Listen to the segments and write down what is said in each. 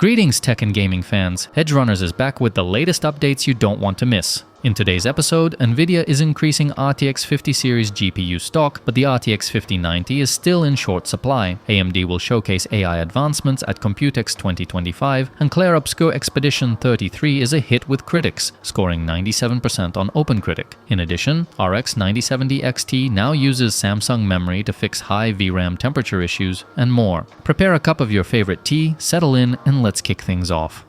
Greetings tech and gaming fans, Edgerunners is back with the latest updates you don't want to miss. In today's episode, NVIDIA is increasing RTX 50 series GPU stock, but the RTX 5090 is still in short supply. AMD will showcase AI advancements at Computex 2025, and Clair Obscur Expedition 33 is a hit with critics, scoring 97% on OpenCritic. In addition, RX 9070 XT now uses Samsung memory to fix high VRAM temperature issues, and more. Prepare a cup of your favorite tea, settle in, and let's kick things off.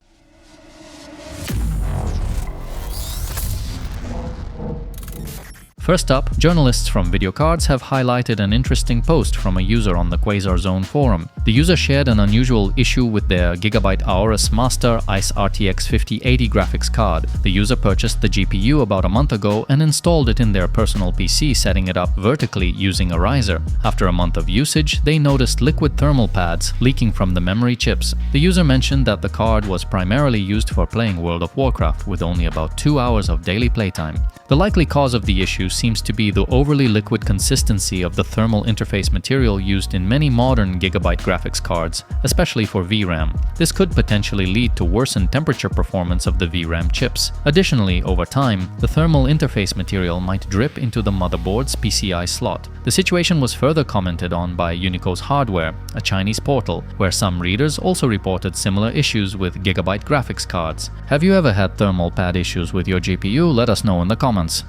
First up, journalists from Video Cards have highlighted an interesting post from a user on the Quasar Zone forum. The user shared an unusual issue with their Gigabyte AORUS Master ICE RTX 5080 graphics card. The user purchased the GPU about a month ago and installed it in their personal PC, setting it up vertically using a riser. After a month of usage, they noticed liquid thermal pads leaking from the memory chips. The user mentioned that the card was primarily used for playing World of Warcraft with only about 2 hours of daily playtime. The likely cause of the issue seems to be the overly liquid consistency of the thermal interface material used in many modern Gigabyte graphics cards, especially for VRAM. This could potentially lead to worsened temperature performance of the VRAM chips. Additionally, over time, the thermal interface material might drip into the motherboard's PCI slot. The situation was further commented on by Unico's Hardware, a Chinese portal, where some readers also reported similar issues with Gigabyte graphics cards. Have you ever had thermal pad issues with your GPU? Let us know in the comments.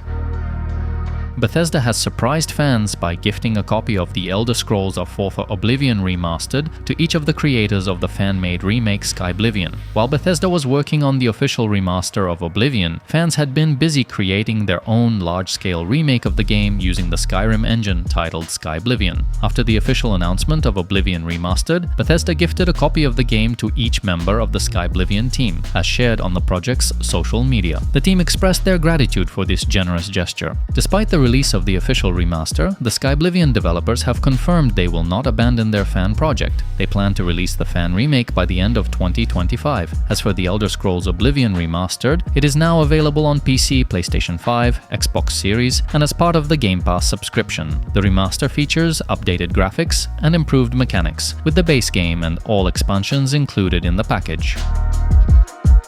Bethesda has surprised fans by gifting a copy of The Elder Scrolls of Oblivion Remastered to each of the creators of the fan-made remake Skyblivion. While Bethesda was working on the official remaster of Oblivion, fans had been busy creating their own large-scale remake of the game using the Skyrim engine titled Skyblivion. After the official announcement of Oblivion Remastered, Bethesda gifted a copy of the game to each member of the Skyblivion team, as shared on the project's social media. The team expressed their gratitude for this generous gesture. Despite the release of the official remaster, the Skyblivion developers have confirmed they will not abandon their fan project. They plan to release the fan remake by the end of 2025. As for The Elder Scrolls Oblivion Remastered, it is now available on PC, PlayStation 5, Xbox Series, and as part of the Game Pass subscription. The remaster features updated graphics and improved mechanics, with the base game and all expansions included in the package.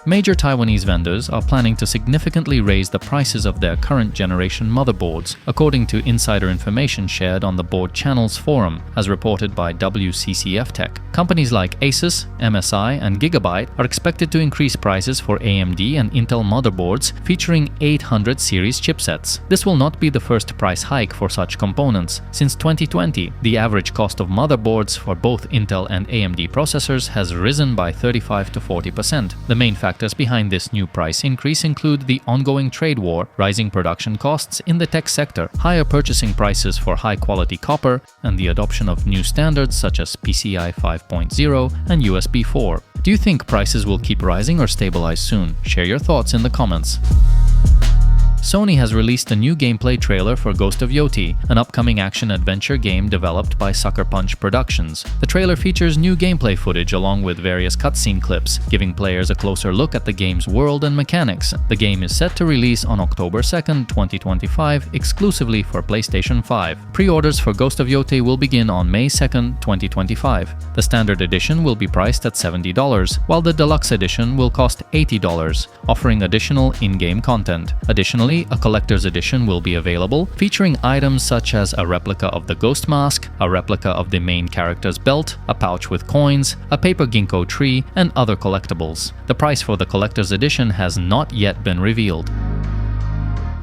Major Taiwanese vendors are planning to significantly raise the prices of their current generation motherboards, according to insider information shared on the Board Channels forum, as reported by WCCF Tech. Companies like Asus, MSI, and Gigabyte are expected to increase prices for AMD and Intel motherboards featuring 800 series chipsets. This will not be the first price hike for such components. Since 2020, the average cost of motherboards for both Intel and AMD processors has risen by 35 to 40%. The main factors behind this new price increase include the ongoing trade war, rising production costs in the tech sector, higher purchasing prices for high-quality copper, and the adoption of new standards such as PCI 5.0 and USB 4. Do you think prices will keep rising or stabilize soon? Share your thoughts in the comments. Sony has released a new gameplay trailer for Ghost of Yōtei, an upcoming action-adventure game developed by Sucker Punch Productions. The trailer features new gameplay footage along with various cutscene clips, giving players a closer look at the game's world and mechanics. The game is set to release on October 2nd, 2025, exclusively for PlayStation 5. Pre-orders for Ghost of Yōtei will begin on May 2nd, 2025. The standard edition will be priced at $70, while the deluxe edition will cost $80, offering additional in-game content. Additionally, a collector's edition will be available, featuring items such as a replica of the ghost mask, a replica of the main character's belt, a pouch with coins, a paper ginkgo tree, and other collectibles. The price for the collector's edition has not yet been revealed.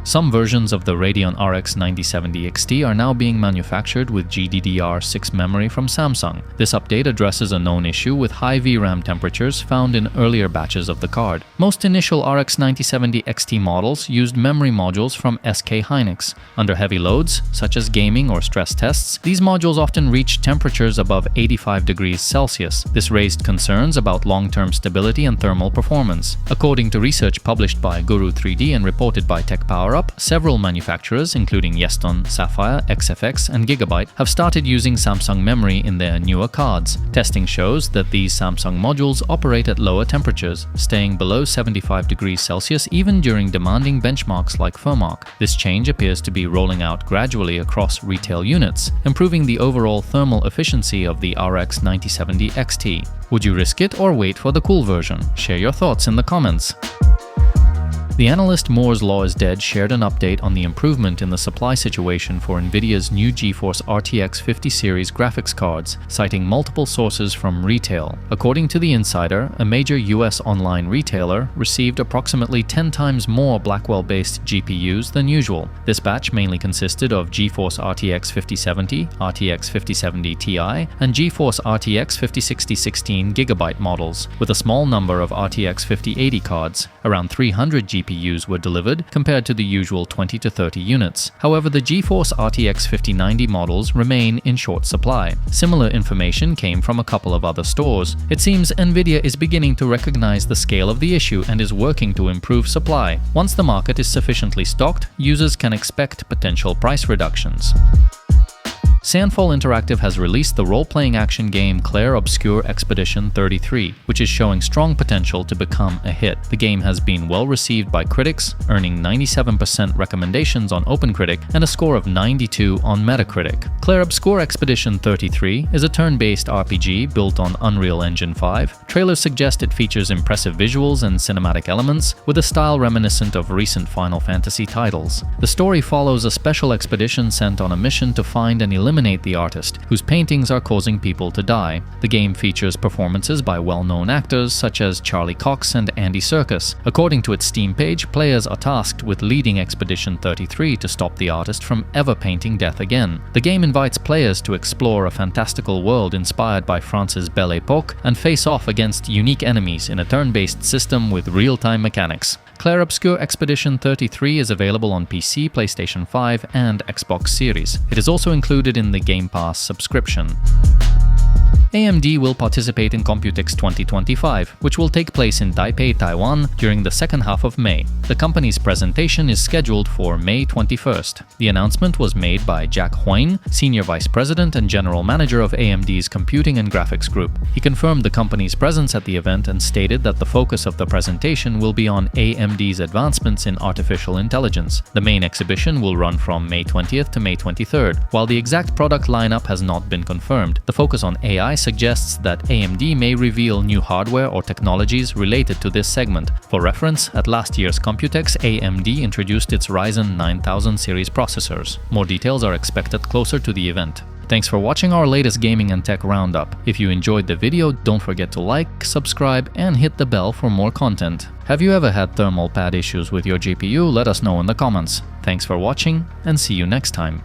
Some versions of the Radeon RX 9070 XT are now being manufactured with GDDR6 memory from Samsung. This update addresses a known issue with high VRAM temperatures found in earlier batches of the card. Most initial RX 9070 XT models used memory modules from SK Hynix. Under heavy loads, such as gaming or stress tests, these modules often reached temperatures above 85 degrees Celsius. This raised concerns about long-term stability and thermal performance. According to research published by Guru 3D and reported by TechPower, power up, several manufacturers, including Yeston, Sapphire, XFX, and Gigabyte, have started using Samsung memory in their newer cards. Testing shows that these Samsung modules operate at lower temperatures, staying below 75 degrees Celsius even during demanding benchmarks like FOMARK. This change appears to be rolling out gradually across retail units, improving the overall thermal efficiency of the RX 9070 XT. Would you risk it or wait for the cool version? Share your thoughts in the comments. The analyst Moore's Law is Dead shared an update on the improvement in the supply situation for NVIDIA's new GeForce RTX 50 series graphics cards, citing multiple sources from retail. According to the insider, a major US online retailer received approximately 10 times more Blackwell-based GPUs than usual. This batch mainly consisted of GeForce RTX 5070, RTX 5070 Ti, and GeForce RTX 5060-16 GB models, with a small number of RTX 5080 cards. Around 300 GPUs were delivered, compared to the usual 20 to 30 units. However, the GeForce RTX 5090 models remain in short supply. Similar information came from a couple of other stores. It seems NVIDIA is beginning to recognize the scale of the issue and is working to improve supply. Once the market is sufficiently stocked, users can expect potential price reductions. Sandfall Interactive has released the role-playing action game Clair Obscur Expedition 33, which is showing strong potential to become a hit. The game has been well received by critics, earning 97% recommendations on OpenCritic and a score of 92 on Metacritic. Clair Obscur Expedition 33 is a turn-based RPG built on Unreal Engine 5. Trailers suggest it features impressive visuals and cinematic elements, with a style reminiscent of recent Final Fantasy titles. The story follows a special expedition sent on a mission to find and eliminate the artist, whose paintings are causing people to die. The game features performances by well-known actors such as Charlie Cox and Andy Serkis. According to its Steam page, players are tasked with leading Expedition 33 to stop the artist from ever painting death again. The game invites players to explore a fantastical world inspired by France's Belle Époque and face off against unique enemies in a turn-based system with real-time mechanics. Clair Obscur Expedition 33 is available on PC, PlayStation 5, and Xbox Series. It is also included in the Game Pass subscription. AMD will participate in Computex 2025, which will take place in Taipei, Taiwan, during the second half of May. The company's presentation is scheduled for May 21st. The announcement was made by Jack Huang, Senior Vice President and General Manager of AMD's Computing and Graphics Group. He confirmed the company's presence at the event and stated that the focus of the presentation will be on AMD's advancements in artificial intelligence. The main exhibition will run from May 20th to May 23rd. While the exact product lineup has not been confirmed, the focus on AI suggests that AMD may reveal new hardware or technologies related to this segment. For reference, at last year's Computex, AMD introduced its Ryzen 9000 series processors. More details are expected closer to the event. Thanks for watching our latest gaming and tech roundup. If you enjoyed the video, don't forget to like, subscribe, and hit the bell for more content. Have you ever had thermal pad issues with your GPU? Let us know in the comments. Thanks for watching, and see you next time.